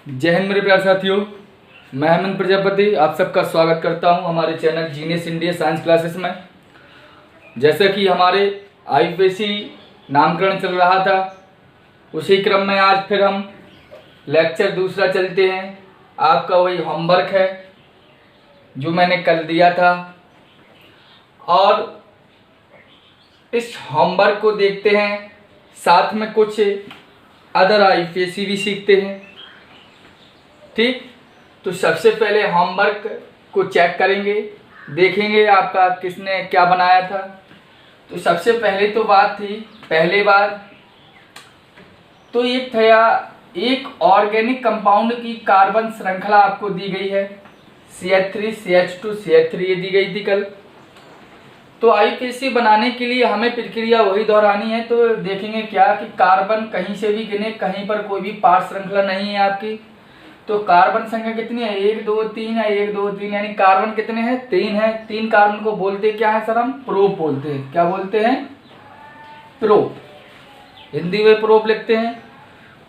जय हिंद मेरे प्यारे साथियों, मैं हेमंत प्रजापति आप सबका स्वागत करता हूं हमारे channel genius India science classes में। जैसा कि हमारे आईपीएससी नामकरण चल रहा था, उसी क्रम में आज फिर हम लेक्चर दूसरा चलते हैं। आपका वही होमवर्क है जो मैंने कल दिया था, और इस होमवर्क को देखते हैं, साथ में कुछ अदर आईपीएससी भी सीखते हैं। ठीक, तो सबसे पहले होमवर्क को चेक करेंगे, देखेंगे आपका किसने क्या बनाया था। तो सबसे पहले तो बात थी, पहले बार तो एक था, एक ऑर्गेनिक कंपाउंड की कार्बन श्रृंखला आपको दी गई है, CH3 CH2 CH3 ये दी गई थी कल। तो आईपीएससी बनाने के लिए हमें प्रक्रिया वही दोहरानी है। तो देखेंगे क्या कि कार्बन कहीं से भी गिने, कहीं पर कोई भी पार श्रृंखला नहीं है आपकी। तो कार्बन संख्या कितनी है, 1 2 3 है, 1 2 3, यानी कार्बन कितने हैं, 3 है। 3 कार्बन को बोलते क्या है सर, हम प्रोप बोलते हैं। क्या बोलते हैं, प्रोप, हिंदी में प्रोप लिखते हैं।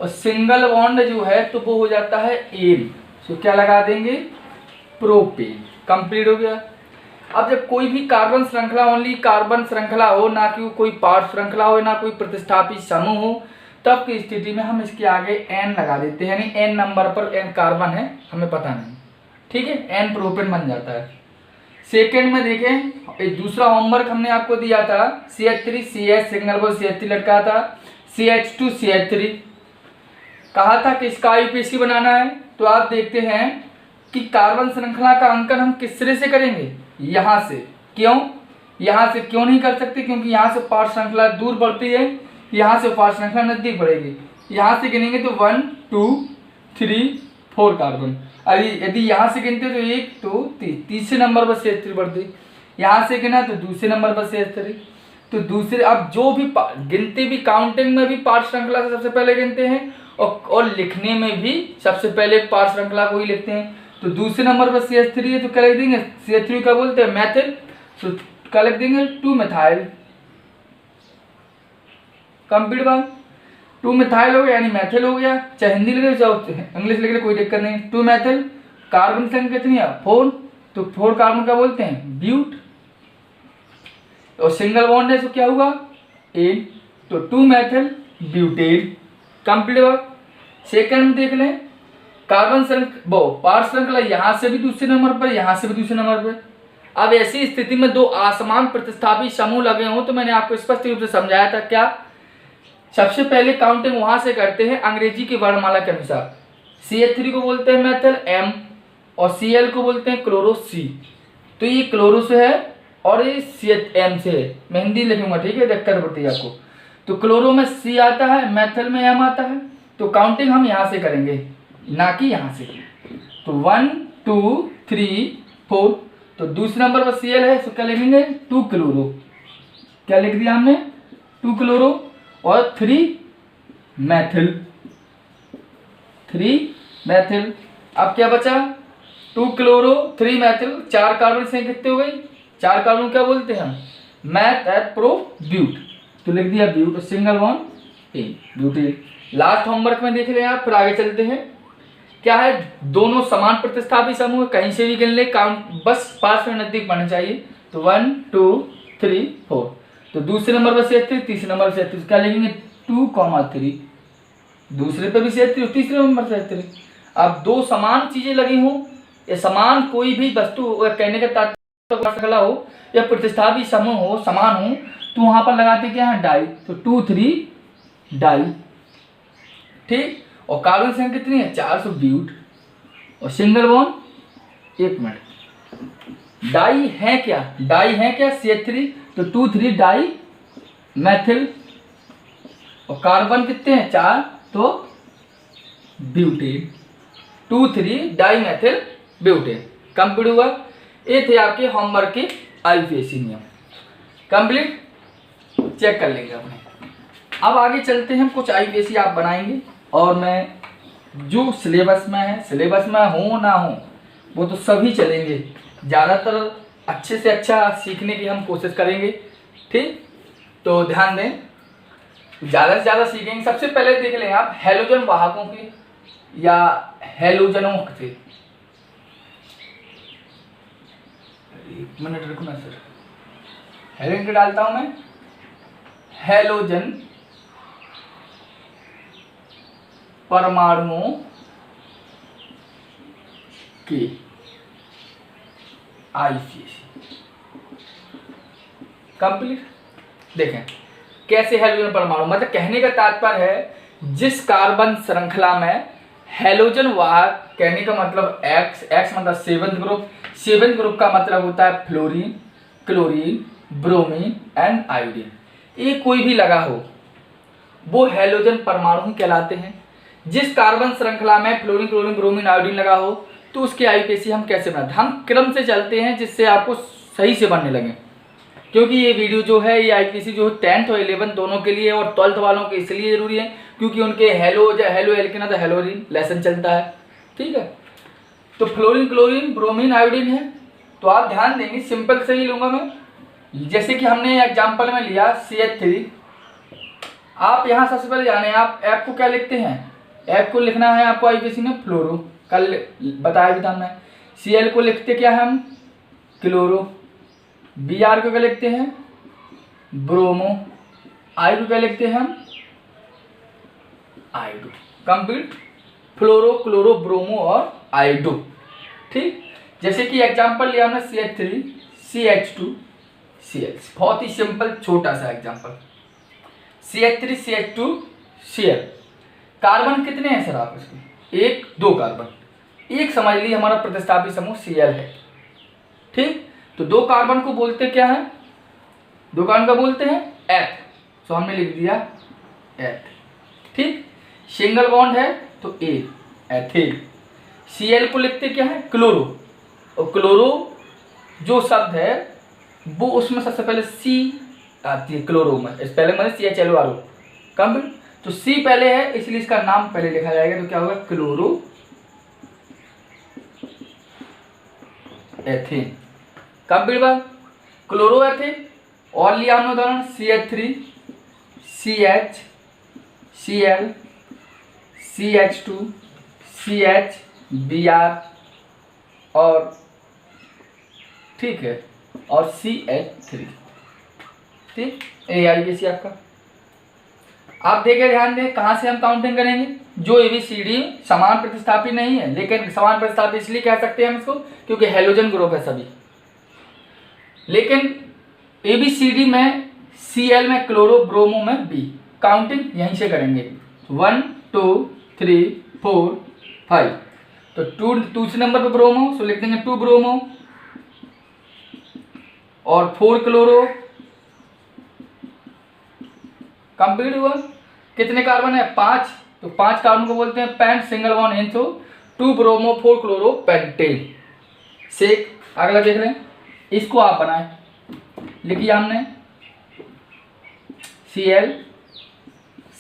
और सिंगल बॉन्ड जो है तो वो हो जाता है एन, तो क्या लगा देंगे, प्रोपेन। कंप्लीट हो गया। अब जब कोई भी कार्बन श्रृंखला, ओनली कार्बन श्रृंखला हो, ना कि कोई पार श्रृंखला हो, ना कोई प्रतिस्थापित समूह हो, तब की स्थिति में हम इसके आगे n लगा देते हैं, यानी n नंबर पर n कार्बन है, हमें पता नहीं। ठीक है, n प्रोपेन बन जाता है। सेकेंड में देखें, एक दूसरा होमवर्क हमने आपको दिया था, CH3 CH single bond CH3 लटका था, CH2 CH3 कहा था कि इसका आईपीएससी बनाना है। तो आप देखते हैं कि कार्बन श्रृंखला का अंकन हम किस तरह से करेंगे, यहाँ से। क्यों, यहाँ से क्यों नहीं कर सकते, क्योंकि यहाँ से पार श्रृंखला दूर बढ़ती है, यहाँ से पार श्रृंखला नजदीक बढ़ेगी। यहाँ से गिनेंगे तो 1 2 3 4 कार्बन। अरे यदि यहाँ से गिनते तो 1 2 3, तीसरे नंबर पर CH3 बढ़ती। यहाँ से गिना तो दूसरे नंबर पर CH3। तो दूसरे, अब जो भी गिनते भी, काउंटिंग में भी पार श्रृंखला से सबसे पहले गिनते हैं, और लिखने में भी सबसे पहले पार श्रृंखला को ही लिखते हैं। तो दूसरे नंबर पर CH3 है, तो क्या लिख देंगे, CH3 क्या बोलते हैं, मैथिल। तो क्या लिख देंगे, 2 मिथाइल। कंप्लीट बात, 2 मिथाइल हो गया, यानी मैथिल हो गया। चाहे हिंदी लिखे चाहे इंग्लिश लिख ले, कोई दिक्कत नहीं। 2 मैथिल, कार्बन संख्या कितनी है, 4। तो 4 कार्बन का बोलते हैं ब्यूट, और सिंगल बॉन्ड है तो क्या हुआ, एन। तो 2 मैथिल ब्यूटेन। कंप्लीट बात। सेकंड में देख लें, कार्बन श्रृंखला, पार श्रृंखला यहाँ से भी दूसरे नंबर पर, यहाँ से भी दूसरे नंबर पर। अब ऐसी स्थिति में दो असमान प्रतिस्थापित समूह लगे हों, तो मैंने आपको स्पष्ट रूप से समझाया था। क्या, सबसे पहले काउंटिंग वहां से करते हैं अंग्रेजी की वर्णमाला के अनुसार। CH3 को बोलते हैं मैथिल M, और Cl को बोलते हैं क्लोरो C। तो ये क्लोरो से है और ये CH M से है। मैं हिंदी लिखूंगा, ठीक है, दिक्कत पड़ती है आपको। तो क्लोरो में C आता है, मैथिल में M आता है। तो काउंटिंग हम यहाँ से करेंगे, ना कि यहाँ से। तो 1 2 3 4। तो दूसरे नंबर पर Cl है, तो क्या लिखेंगे, 2 क्लोरो। क्या लिख दिया हमने, 2 क्लोरो, और 3 मैथिल, 3 मैथिल। अब क्या बचा, 2 क्लोरो 3 मैथिल, 4 कार्बन से कितने हो गई, 4 कार्बन क्या बोलते हैं हम, मैथ एट प्रो ब्यूट। तो लिख दिया but, single bond ane, butane. Last homework में देख लें आप, फिर आगे चलते हैं। क्या है, दोनों समान प्रतिस्थापित समूह, कहीं से भी गिन ले, काउंट बस पास में नजदीक पढ़ना चाहिए। तो 1 2 3 4। तो दूसरे नंबर पर CH3, तीसरे नंबर पर CH3, क्या लिखेंगे, 2 3। दूसरे पे भी CH3, तीसरे नंबर पर CH3। अब दो समान चीजें लगी हों, या समान कोई भी वस्तु, कहने का तात्पर्य हो या प्रतिस्थापित समूह हो, समान हो, तो वहां पर लगाते क्या है, डाई। तो 2 3 डाई। ठीक, और कार्बन संख्या कितनी है, 4, ब्यूट, और सिंगल बॉन्ड, 1 मिनट, डाई है क्या, डाई है क्या, CH3। तो 2 3 डाई मैथिल, और कार्बन कितने हैं, 4, तो butane, 2 3 di methyl butane. Complete हुआ। ये थे आपके होमवर्क के आईपीएससी नियम। कंप्लीट, चेक कर लेंगे अपने। अब आगे चलते हैं, कुछ आईपीएससी आप बनाएंगे, और मैं जो सिलेबस में है, सिलेबस में हो ना हो वो तो सभी चलेंगे। ज़्यादातर अच्छे से अच्छा सीखने की हम कोशिश करेंगे। ठीक, तो ध्यान दें, ज़्यादा से ज़्यादा सीखेंगे। सबसे पहले देख लें आप हैलोजन वाहकों की या हैलोजनों से, एक मिनट रुको ना सर, हेलोजन डालता हूं मैं, हैलोजन परमाणुओं के आईपीएसी कंप्लीट। देखें कैसे हैलोजन परमाणु, मतलब कहने का तात्पर्य है जिस कार्बन श्रृंखला में हैलोजन वाहक, कहने का मतलब एक्स, एक्स मतलब सेवंथ ग्रुप, सेवंथ ग्रुप का मतलब होता है fluorine, chlorine, bromine and iodine, ये कोई भी लगा हो वो हैलोजन परमाणु कहलाते हैं। जिस कार्बन श्रृंखला में फ्लोरीन, क्लोरीन, ब्रोमीन, आयोडीन लगा हो तो उसके आईपीएसी हम कैसे बनाते हैं, हम क्रम से चलते हैं जिससे आपको सही से बनने लगे, क्योंकि ये वीडियो जो है ये आईपीएसी जो 10th और 11th दोनों के लिए और 12th वालों के इसलिए जरूरी है क्योंकि उनके हेलो एल्केन तो हेलोरीन लेसन चलता है, ठीक है। तो फ्लोरीन, क्लोरीन, ब्रोमीन, आयोडीन है, तो आप ध्यान देंगे, सिंपल से ही लूंगा मैं, जैसे कि हमने एग्जाम्पल में लिया CH3, आप यहाँ सबसे पहले जाने आप एफ को क्या लिखते हैं, एफ को लिखना है आपको आईपीएसी में फ्लोरो, कल बताया भी था हमने। Cl को लिखते क्या है हम, क्लोरो, Br को क्या लिखते हैं, ब्रोमो, I को क्या लिखते हैं हम, आयोडो। कंप्लीट, फ्लोरो, क्लोरो, ब्रोमो और आयोडो, ठीक। जैसे कि एग्जांपल लिया हमने CH3 CH2 Cl, बहुत ही सिंपल छोटा सा example, CH3 CH2 Cl। Carbon कितने हैं सर आप इसके, एक, दो कार्बन, एक समझ लीजिए हमारा प्रतिस्थापी समूह Cl है, ठीक। तो दो कार्बन को बोलते क्या है, दो कार्बन का बोलते हैं एथ, तो हमने लिख दिया एथ, ठीक। सिंगल बॉन्ड है तो ए, एथिल। Cl को लिखते क्या है, क्लोरो, और क्लोरो जो शब्द है वो उसमें सबसे पहले C आती है क्लोरो में, पहले मैंने CHLO, कंप्लीट। तो C पहले है इसलिए इसका नाम पहले लिखा जाएगा, तो क्या होगा, क्लोरो एथेन, कंप्लीट बात, क्लोरो एथेन। और लिया हमने उदाहरण CH3 CH Cl CH2 CH Br और ठीक है और CH3, ठीक। ये आईपीएसी आपका, आप देखिए ध्यान दें कहाँ से हम काउंटिंग करेंगे, जो ABCD समान प्रतिस्थापी नहीं है, लेकिन समान प्रतिस्थापी इसलिए कह सकते हैं हम इसको क्योंकि हेलोजन ग्रुप है सभी, लेकिन ABCD में Cl में क्लोरो, ब्रोमो में B, काउंटिंग यहीं से करेंगे, 1 2 3 4 5, तो दूसरे नंबर पर ब्रोमो, सो लिख देंगे 2 ब्रोमो और 4 क्लोरो, कंप्लीट हुआ। कितने कार्बन है, 5, तो 5 कार्बन को बोलते हैं पेंट, सिंगल बॉन्ड इन, तो 2 ब्रोमो 4 क्लोरो पेंटेन। सेक अगला देख लें, इसको आप बनाएं, लिखिए हमने Cl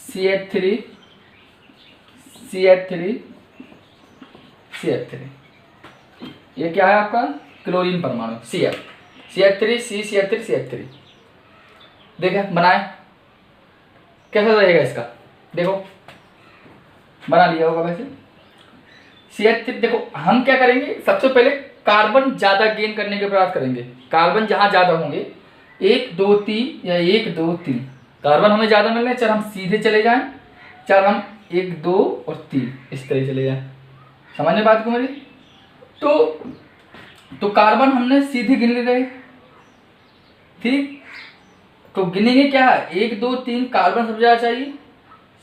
CH3 CH3 CH3, ये क्या है आपका क्लोरीन परमाणु Cl, CH3 CH3 CH3, देखें बनाए कैसा रहेगा इसका, देखो बना लिया होगा वैसे। CH3 देखो हम क्या करेंगे, सबसे पहले कार्बन ज्यादा गेन करने के प्रयास करेंगे, कार्बन जहां ज्यादा होंगे 1 2 3 या 1 2 3 कार्बन हमें ज्यादा मिल रहे हैं, चाहे हम सीधे चले जाएं, चाहे हम 1 2 और 3 इस तरह चले जाएं, समझने बात को मेरी। तो कार्बन हमने सीधे गिन ले रहे, ठीक, तो गिनेंगे क्या है 1 2 3 कार्बन सबसे ज्यादा चाहिए,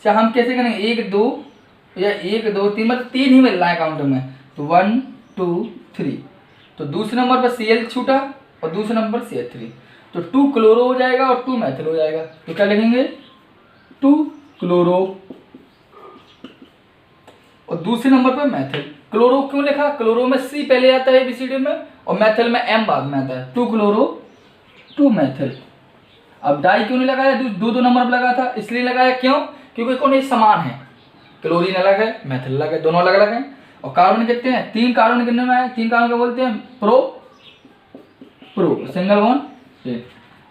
चाहे हम कैसे करेंगे 1 2 या 1 2 3, मतलब 3 ही मिल रहा है काउंटर में, तो 1 2 3, तो दूसरे नंबर पर Cl छूटा और दूसरे नंबर CH3, तो 2 क्लोरो हो जाएगा और 2 मैथिल हो जाएगा, तो क्या लिखेंगे 2 क्लोरो और दूसरे नंबर पर मैथिल। क्लोरो क्यों लिखा, क्लोरो में C पहले आता है ABCD में और मैथिल में M बाद में आता है, 2 क्लोरो 2 मैथिल। अब डाई क्यों नहीं लगाया, दो नंबर पर लगा था, इसलिए लगाया क्यों, क्योंकि कौन ये समान है, क्लोरीन अलग है मैथिल अलग है, दोनों अलग अलग हैं। और कार्बन कितने हैं, 3 कार्बन कितने में है, 3 कार्बन को बोलते हैं प्रो सिंगल बॉन्ड,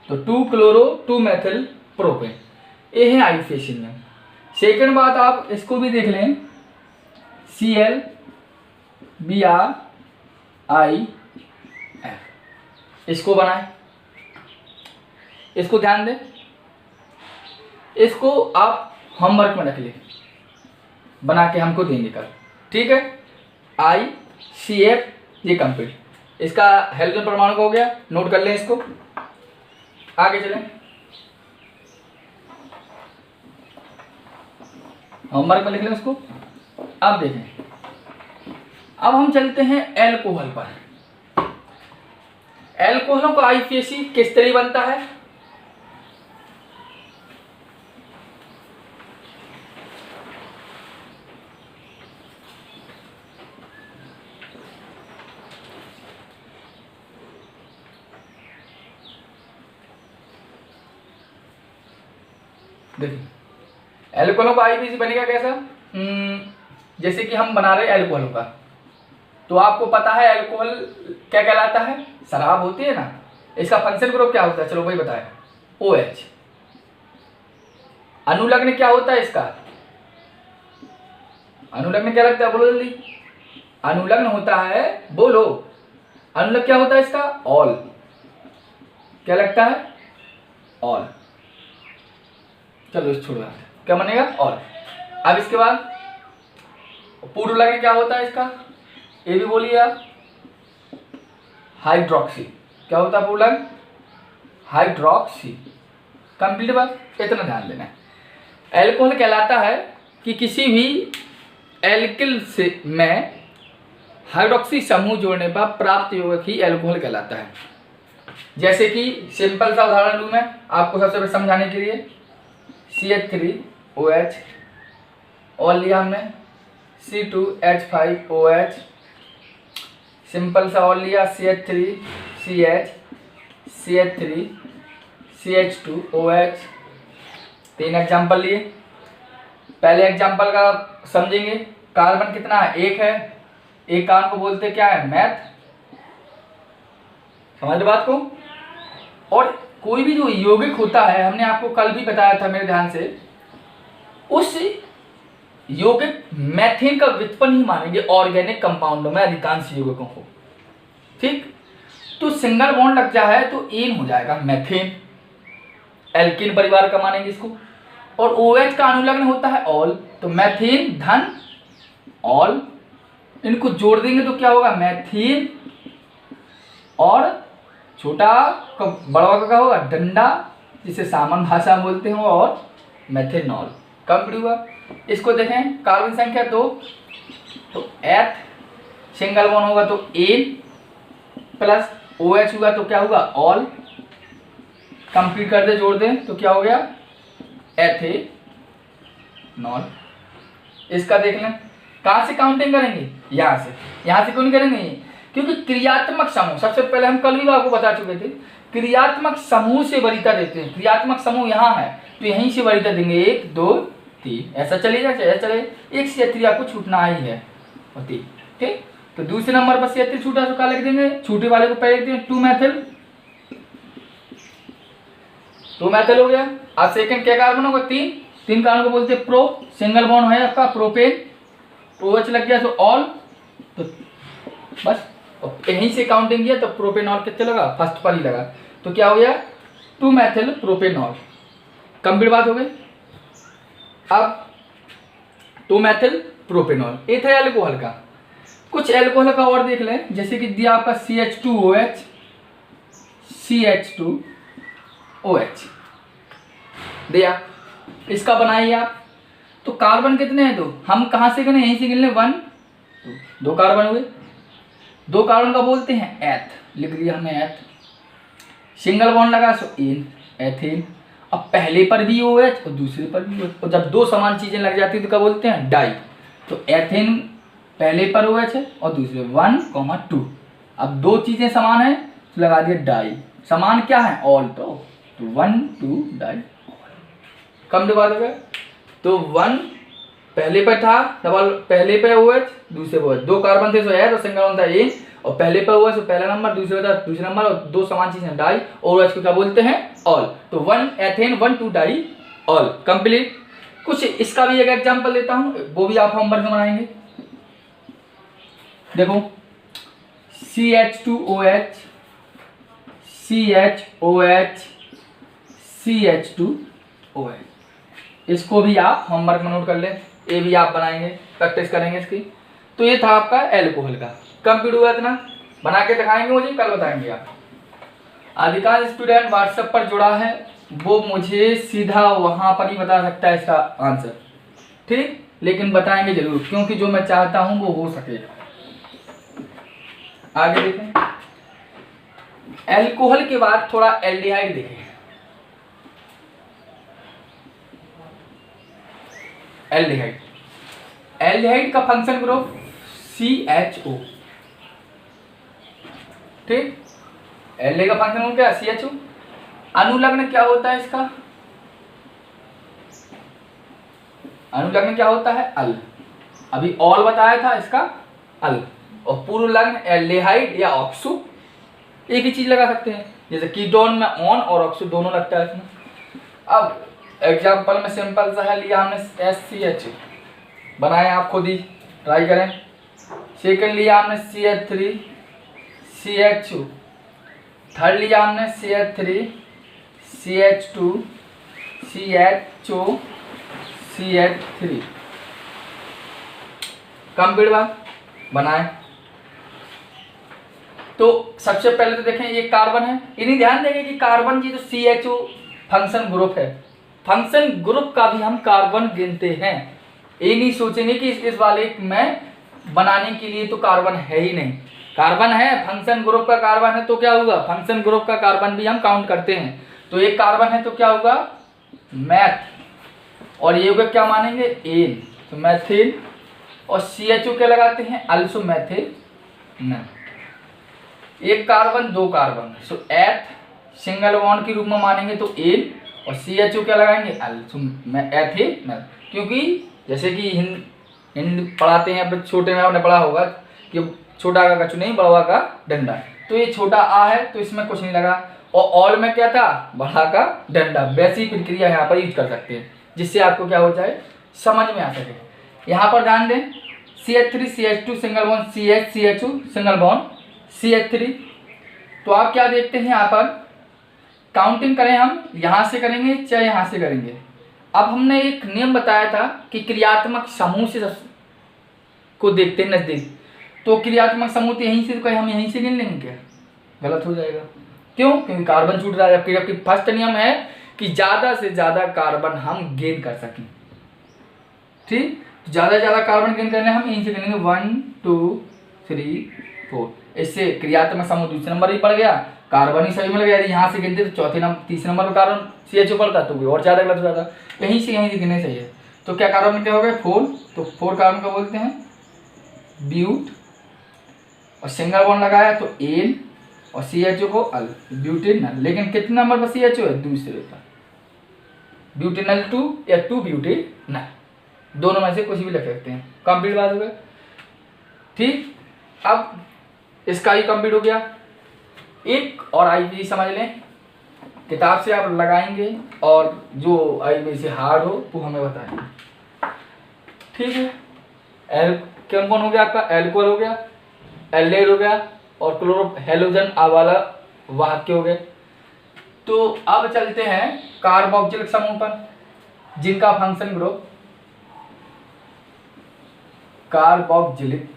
तो 2 क्लोरो 2 मैथिल प्रोपेन, ये है आईपीएसी में। सेकंड बात आप इसको भी देख लें, ClBrIF, इसको बनाए, इसको ध्यान दें, इसको आप होमवर्क में रख लें, बना के हमको देंगे कल, ठीक है। ICF ये कंप्लीट, इसका हेलोजन परमाणु का हो गया, नोट कर लें इसको। आगे चलें, होमवर्क में लिख लें इसको। अब देखें, अब हम चलते हैं एल्कोहल पर। एल्कोहलों का IUPAC किस तरह बनता है? देखिए, एल्कोहलों का IUPAC बनेगा कैसा? जैसे कि हम बना रहे एल्कोहलों का, तो आपको पता है एल्कोहल क्या कहलाता है? शराब होती है ना, इसका फंक्शन ग्रुप क्या होता है? चलो भाई बताए, OH। अनुलग्न क्या होता है इसका? अनुलग्न क्या लगता है, बोलो जल्दी। अनुलग्न होता है, बोलो, अनुलग्न क्या होता है इसका? ऑल। क्या लगता है? ऑल। चलो इस छोड़ो, क्या बनेगा? ऑल। अब इसके बाद पूर्व लग्न क्या होता है इसका? ये भी बोलिए आप। हाइड्रोक्सी। क्या होता है पूर्व लग्न? हाइड्रोक्सी। कंप्लीट बात, इतना ध्यान देना है। एल्कोहल कहलाता है कि किसी भी एल्किल से में हाइड्रोक्सी समूह जोड़ने पर प्राप्त यौगिक ही एल्कोहल कहलाता है। जैसे कि सिंपल सा उदाहरण लूँ मैं आपको सबसे पहले समझाने के लिए, CH3OH और लिया हमने C2H5OH, सिंपल सा और लिया CH3CH, CH3CH2OH। 3 एग्जाम्पल लिए। पहले एग्जाम्पल का समझेंगे, कार्बन कितना है? 1 है। एक कार्बन को बोलते क्या है? मैथ। समझ बात को। और कोई भी जो यौगिक होता है, हमने आपको कल भी बताया था मेरे ध्यान से, उस यौगिक मैथेन का व्युत्पन्न ही मानेंगे ऑर्गेनिक कंपाउंडों में अधिकांश यौगिकों को, ठीक। तो सिंगल बॉन्ड लग जाए तो एन हो जाएगा मैथेन, एल्किन परिवार का मानेंगे इसको। और OH का अनुलग्न होता है ऑल, तो मैथेन धन ऑल, इनको जोड़ देंगे तो क्या होगा? मैथेन और छोटा बड़ा का होगा डंडा, जिसे सामान्य भाषा में बोलते हैं, और मेथेनॉल। कंप्लीट हुआ। इसको देखें, कार्बन संख्या 2, तो एथ सिंगल बॉन्ड होगा तो एन प्लस OH हुआ तो क्या होगा? ऑल। कंप्लीट कर दे, जोड़ दें तो क्या हो गया? एथेनॉल। इसका देख लें, कहाँ से काउंटिंग करेंगे? यहाँ से। यहाँ से क्यों नहीं करेंगे? क्योंकि क्रियात्मक समूह, सबसे पहले हम कल भी आपको बता चुके थे, क्रियात्मक समूह से वरीयता देते हैं। क्रियात्मक समूह यहाँ है तो यहीं से वरीयता देंगे, 1 2 3, ऐसा चलेगा, ऐसा चले, एक CH3 आपको छूटना ही है, और 3, ठीक। तो दूसरे नंबर पर CH3 छूटा तो क्या लिख देंगे? छूटे वाले को पहले लिख देंगे 2 मैथिल, 2 मैथिल हो गया। अब सेकंड क्या कार्बन होगा? 3 कार्बन को बोलते हैं प्रो, सिंगल बॉन्ड है आपका प्रोपेन, OH लग गया तो ऑल, तो बस यहीं से काउंटिंग किया तो प्रोपेनॉल कितने लगा? फर्स्ट पर ही लगा, तो क्या हो गया? 2 मैथिल प्रोपेनॉल। कंप्लीट बात हो गई। अब 2 मैथिल प्रोपेनॉल, ये था एल्कोहल का। कुछ एल्कोहल का और देख लें, जैसे कि दिया आपका CH2OH, CH2OH दिया, इसका बनाइए आप। तो कार्बन कितने हैं? 2। हम कहाँ से गिने? यहीं से गिन लें, 1 2 कार्बन हुए। 2 कार्बन का बोलते हैं एथ, लिख दिया हमने एथ। सिंगल बॉन्ड लगा सो एन, एथेन। अब पहले पर भी OH और दूसरे पर भी OH, और जब 2 समान चीजें लग जाती है तो क्या बोलते हैं? डाई। तो एथेन पहले पर OH है और दूसरे 1, 2। अब 2 चीजें समान है तो लगा दिया डाई। समान क्या है? ऑल, तो 1 2 डाई। कम बात हो गया। तो 1 पहले पे था, डबल पहले पे OH, दूसरे पे OH। 2 कार्बन थे तो है तो सिंगल बॉन्ड था एन, और पहले पे OH तो पहला नंबर, दूसरे पे था दूसरा नंबर, और 2 समान चीजें डाई, और OH को क्या बोलते हैं? ऑल। तो 1 एथेन 1 2 डाई ऑल। कंप्लीट। कुछ इसका भी एक एग्जांपल देता हूं, वो भी आप होमवर्क में बनाएंगे। देखो CH2OH CHOH CH2OH, इसको भी आप होमवर्क में नोट कर लें, ये भी आप बनाएंगे, प्रैक्टिस करेंगे इसकी। तो ये था आपका एल्कोहल का। कंप्लीट हुआ इतना, बना के दिखाएंगे मुझे, कल बताएंगे आप। अधिकांश स्टूडेंट व्हाट्सएप पर जुड़ा है, वो मुझे सीधा वहां पर ही बता सकता है इसका आंसर, ठीक, लेकिन बताएंगे जरूर, क्योंकि जो मैं चाहता हूं वो हो सके। आगे देखें, एल्कोहल के बाद थोड़ा एल्डिहाइड देखें। एल्डिहाइड, एल्डिहाइड का फंक्शन ग्रुप CHO, ठीक, एल्डिहाइड का फंक्शन ग्रुप क्या है CHO। अनुलग्न क्या होता है इसका, अनुलग्न क्या होता है अल, अभी ऑल बताया था इसका अल, और पूर्व लग्न एल्डिहाइड या ऑक्सो, एक ही चीज लगा सकते हैं, जैसे कीटोन में ऑन और ऑक्सो दोनों लगता है इसमें। अब एग्जाम्पल में सिंपल सा है, लिया हमने SCH, बनाए आप खुद ही ट्राई करें। सेकंड लिया हमने CH3 CH2, थर्ड लिया हमने CH3 CH2 CHO CH3, complete बात बनाए। तो सबसे पहले तो देखें ये कार्बन है, इन्हीं ध्यान देंगे कि कार्बन जी जो CHO फंक्शन ग्रुप है, फंक्शन ग्रुप का भी हम कार्बन गिनते हैं। ये नहीं सोचेंगे कि इस वाले में बनाने के लिए तो कार्बन है ही नहीं, कार्बन है, फंक्शन ग्रुप का कार्बन है तो क्या होगा, फंक्शन ग्रुप का कार्बन भी हम काउंट करते हैं। तो एक कार्बन है तो क्या होगा मैथ, और ये होगा क्या मानेंगे एन, तो मैथिन, और CHO क्या लगाते हैं अल्सो मैथिन। एक कार्बन दो कार्बन, सो एथ सिंगल बॉन्ड के रूप में मानेंगे तो एन, और CHO क्या लगाएंगे अल्सो एथिन, क्योंकि जैसे कि हिंद पढ़ाते हैं अपने छोटे में, आपने पढ़ा होगा कि छोटा का कछु नहीं बड़ा का डंडा, तो ये छोटा आ है तो इसमें कुछ नहीं लगा, और ऑल में क्या था बड़ा का डंडा, वैसी प्रक्रिया यहाँ पर यूज कर सकते हैं जिससे आपको क्या हो जाए समझ में आ सके। यहाँ पर ध्यान दें CH3 CH2 single bond CH CHO single bond CH3, तो आप क्या देखते हैं यहाँ पर काउंटिंग करें, हम यहाँ से करेंगे चाहे यहाँ से करेंगे। अब हमने एक नियम बताया था कि क्रियात्मक समूह से को देखते हैं नजदीक, तो क्रियात्मक समूह तो यहीं से, तो कहीं हम यहीं से गिन लेंगे क्या, गलत हो जाएगा। क्यों, क्योंकि कार्बन छूट रहा है, जबकि फर्स्ट नियम है कि ज्यादा से ज्यादा कार्बन हम गेन कर सकें, ठीक, ज्यादा से ज्यादा कार्बन गेन करने हम यहीं से गिनेंगे 1 2 3 4, इससे क्रियात्मक समूह दूसरे नंबर ही पड़ गया, कार्बन ही सही मिल गया। यदि यहाँ से गिनते तो चौथे नंबर तीसरे नंबर पर कार्बन CHO पड़ता तो भी और ज्यादा गलत हो जाता, यहीं से गिनने चाहिए। तो क्या कार्बन क्या हो गए 4, तो 4 कार्बन का बोलते हैं ब्यूट, और सिंगल बॉन्ड लगाया तो एन, और CHO को अल, ब्यूटेनल, लेकिन कितने नंबर पर CHO है दूसरे पर, ब्यूटेनल 2 या 2 ब्यूटेनल, दोनों में से कुछ भी लिख सकते हैं। कंप्लीट बात हो गया, ठीक। अब इसका ही कंप्लीट हो गया। एक और IPC समझ लें, किताब से आप लगाएंगे और जो IPC हार्ड हो वो हमें बताएंगे, ठीक है। कौन कौन हो गया आपका, एल्कोहल हो गया, एल्डेहाइड हो गया, और क्लोरो हेलोजन वाला वाहक हो गए। तो अब चलते हैं कार्बोक्सिलिक समूह पर, जिनका फंक्शन ग्रुप कार्बोक्सिलिक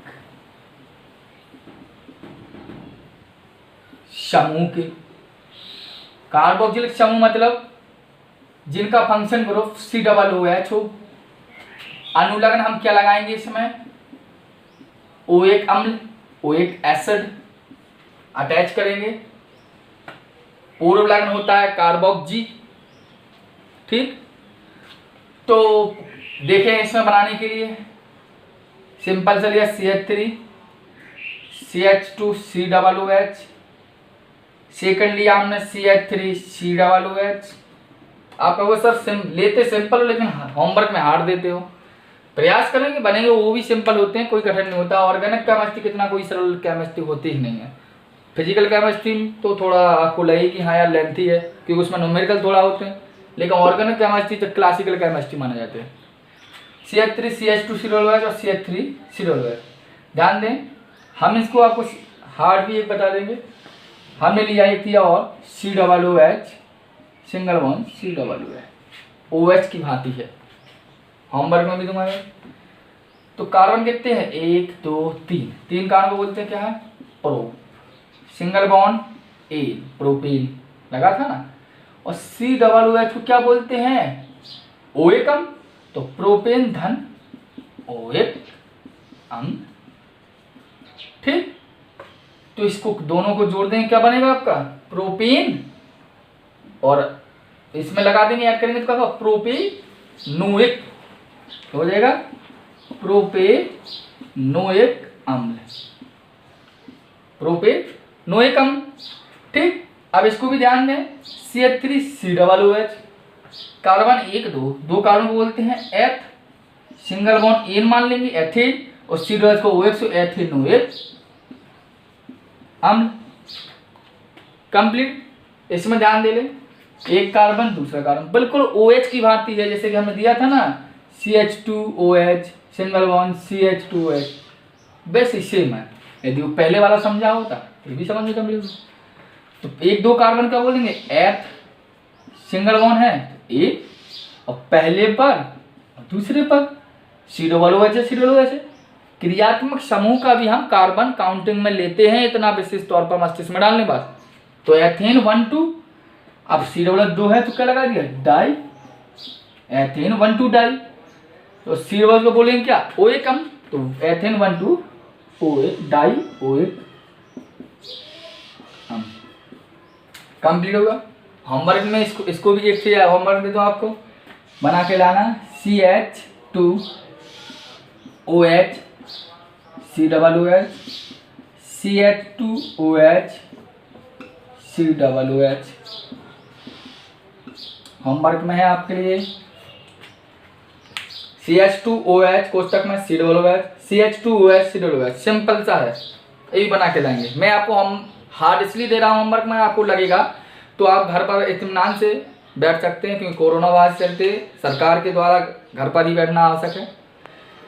समूह के, कार्बोक्सिलिक समूह मतलब जिनका फंक्शन ग्रुप COOH हो। अनुलग्न हम क्या लगाएंगे इसमें, OH अम्ल OH एसिड अटैच करेंगे। पूर्व लग्न होता है कार्बोक्सी, ठीक। तो देखें इसमें बनाने के लिए सिंपल से लिया CH3 CH2 COOH, सेकंड लिया हमने CH3 COOH। आप कहोगे सर लेते सिंपल हो लेकिन होमवर्क में हार्ड देते हो, प्रयास करेंगे बनेंगे, वो भी सिंपल होते हैं, कोई कठिन नहीं होता। ऑर्गेनिक केमिस्ट्री कितना कोई सरल केमिस्ट्री होती ही नहीं है। फिजिकल केमिस्ट्री तो थोड़ा आपको लगे कि हाँ यार लेंथी है क्योंकि उसमें न्यूमेरिकल थोड़ा होते हैं, लेकिन ऑर्गेनिक केमिस्ट्री तो क्लासिकल केमिस्ट्री माने जाते हैं। CH3 CH2 COOH और CH3 COOH। ध्यान दें हम इसको आपको हार्ड भी एक बता देंगे। हमने लिया एक दिया और COOH single bond COOH OH की भांति है, होमवर्क में भी तुम्हारे। तो कार्बन कितने हैं, 1 2 3, 3 कार्बन को बोलते हैं क्या है, pro. Single bond A propane लगा था ना, और COOH को क्या बोलते हैं, OH, तो प्रोपेन धन OH अम्ल। ठीक, तो इसको दोनों को जोड़ देंगे, क्या बनेगा आपका, प्रोपेन, और इसमें लगा देंगे, ऐड करेंगे तो क्या होगा, प्रोपेनोइक हो जाएगा, प्रोपेनोइक अम्ल, प्रोपेनोइक अम्ल। ठीक, अब इसको भी ध्यान दें, CH3COOH, कार्बन 1 2, दो कार्बन को बोलते हैं एथ, सिंगल बॉन्ड एन मान लेंगे एथिन, और COOH को OH, एथिनोइक अम्ल। कंप्लीट, इसमें ध्यान दे लें, एक कार्बन दूसरा कार्बन बिल्कुल OH की भांति है, जैसे कि हमने दिया था ना CH2OH सिंगल बॉन्ड CH2OH, वैसे सेम है। यदि वो पहले वाला समझा होता तो भी समझ में कंप्लीट। तो एक दो कार्बन का बोलेंगे एथ, सिंगल बॉन्ड है ए, और पहले पर और दूसरे पर COOH। क्रियात्मक समूह का भी हम कार्बन काउंटिंग में लेते हैं, इतना विशेष तौर पर मस्तिष्क में डालने बाद। तो एथेन 1 2, अब COOH 2 है तो क्या लगा दिया, डाई, एथेन 1 2 डाई। तो COOH को बोलेंगे क्या, OH कम, तो एथेन 1 2 OH डाई OH हम। कंप्लीट होगा। होमवर्क में इसको भी एक से होमवर्क दे दो आपको, बना के लाना, CH2OH COOH CH2OH COOH homework में है आपके लिए। CH2OH कोष्टक में COOH, CH2OH COOH, सिंपल सा है, यही बना के लाएंगे। मैं आपको हम हार्ड इसलिए दे रहा हूँ, होमवर्क में आपको लगेगा तो आप घर पर इत्मीनान से बैठ सकते हैं, क्योंकि कोरोना वायरस चलते सरकार के द्वारा घर पर ही बैठना आवश्यक है।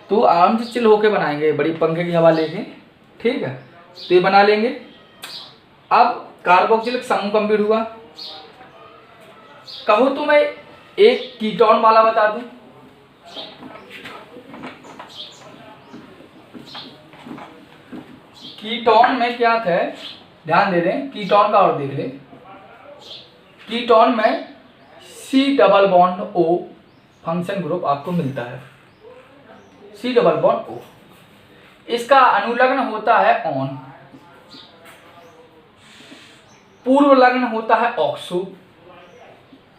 तो आराम से चिल होके बनाएंगे, बड़ी पंखे की हवा लेके, ठीक है। तो ये बना लेंगे। अब कार्बोक्सिलिक समूह कंप्लीट हुआ। कहो तो मैं एक कीटोन वाला बता दूं, कीटोन में क्या था, ध्यान दे दें, कीटोन का और देख लें। कीटोन में C double bond O function group आपको मिलता है, C डबल बॉन्ड O। इसका अनुलग्न होता है ऑन, पूर्व लग्न होता है ऑक्सो।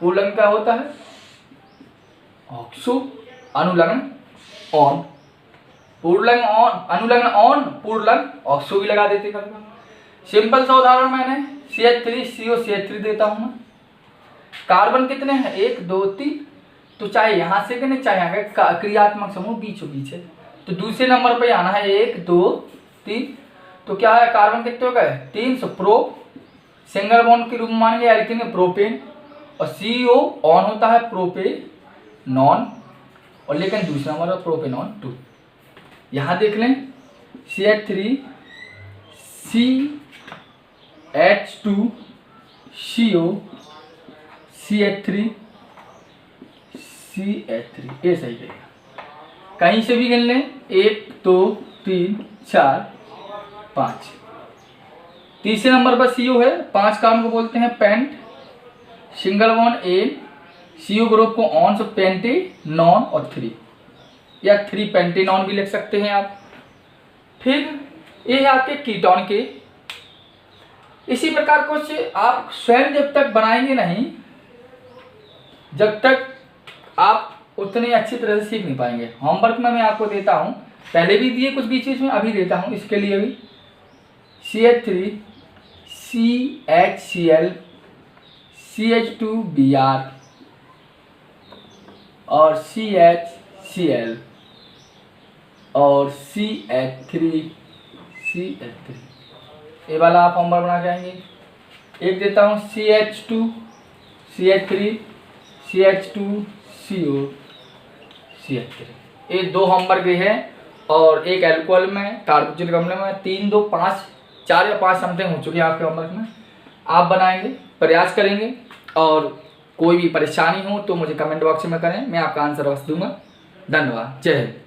पूर्व लग्न क्या होता है, ऑक्सो, अनुलग्न ऑन, पूर्व लग्न ऑन, अनुलग्न ऑन, पूर्व लग्न ऑक्सो भी लगा देते कभी। सिंपल सा उदाहरण मैंने CH3CO CH3 देता हूं मैं। कार्बन कितने हैं, 1 2 3, तो चाहे यहां से करें चाहे यहाँ का क्रियात्मक समूह बीचों बीच है, तो दूसरे नंबर पे आना है 1 2 3। तो क्या है, कार्बन कितने हो गए, 3, प्रो, सिंगल बॉन्ड के रूप में मान लिया लिखेंगे प्रोपेन, और CO ऑन होता है प्रोपेनॉन, और लेकिन दूसरा नंबर प्रोपेनॉन 2। यहां देख लें CH3 CH2 CO CH3 CH3, ये सही रहेगा। कहीं से भी गिन लें, 1 2 3 4 5। तीसरे नंबर पर CO है, 5 कार्बन को बोलते हैं pent, single bond A, CO group को ऑन, सो पेंटेनॉन, और 3 या 3 पेंटेनॉन भी लिख सकते हैं आप। ठीक, ये है आपके कीटोन के। इसी प्रकार कुछ आप स्वयं जब तक बनाएंगे नहीं, जब तक आप उतने अच्छी तरह से सीख नहीं पाएंगे। होमवर्क में मैं आपको देता हूं, पहले भी दिए कुछ बीच में, अभी देता हूं इसके लिए भी। CH3 CHCl CH2Br और CHCl और CH3 ये वाला आप होमवर्क बना के आएंगे। एक देता हूँ CH2 CH3 CH2CO CH3, ये 2 होमवर्क है। और एक एल्कोहल में, कार्बोक्सिल अम्ल में 3, 2, 5, 4 या 5 समथिंग हो चुकी है आपके होमवर्क में। आप बनाएंगे, प्रयास करेंगे, और कोई भी परेशानी हो तो मुझे कमेंट बॉक्स में करें, मैं आपका आंसर अवश्य दूंगा। धन्यवाद। जय हिंद।